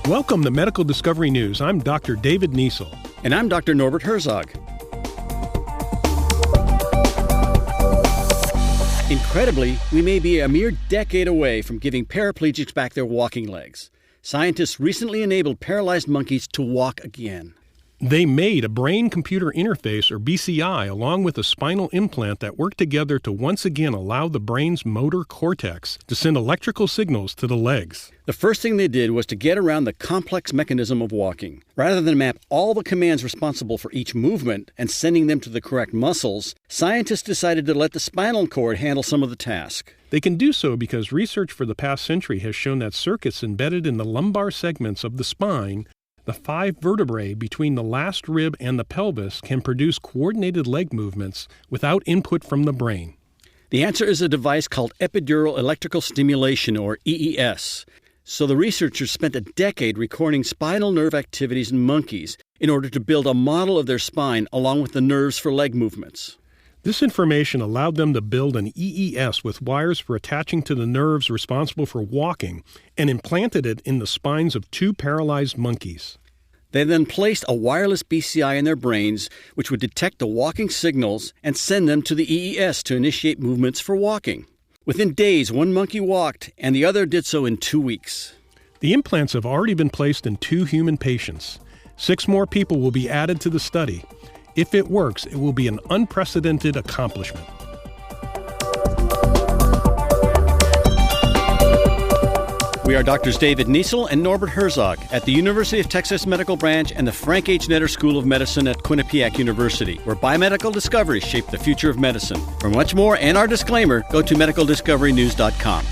Welcome to Medical Discovery News. I'm Dr. David Niesel. And I'm Dr. Norbert Herzog. Incredibly, we may be a mere decade away from giving paraplegics back their walking legs. Scientists recently enabled paralyzed monkeys to walk again. They made a brain-computer interface, or BCI, along with a spinal implant that worked together to once again allow the brain's motor cortex to send electrical signals to the legs. The first thing they did was to get around the complex mechanism of walking. Rather than map all the commands responsible for each movement and sending them to the correct muscles, scientists decided to let the spinal cord handle some of the task. They can do so because research for the past century has shown that circuits embedded in the lumbar segments of the spine, the 5 vertebrae between the last rib and the pelvis, can produce coordinated leg movements without input from the brain. The answer is a device called epidural electrical stimulation, or EES. So the researchers spent a decade recording spinal nerve activities in monkeys in order to build a model of their spine along with the nerves for leg movements. This information allowed them to build an EES with wires for attaching to the nerves responsible for walking and implanted it in the spines of 2 paralyzed monkeys. They then placed a wireless BCI in their brains, which would detect the walking signals and send them to the EES to initiate movements for walking. Within days, one monkey walked, and the other did so in 2 weeks. The implants have already been placed in 2 human patients. 6 more people will be added to the study. If it works, it will be an unprecedented accomplishment. We are Drs. David Niesel and Norbert Herzog at the University of Texas Medical Branch and the Frank H. Netter School of Medicine at Quinnipiac University, where biomedical discoveries shape the future of medicine. For much more and our disclaimer, go to medicaldiscoverynews.com.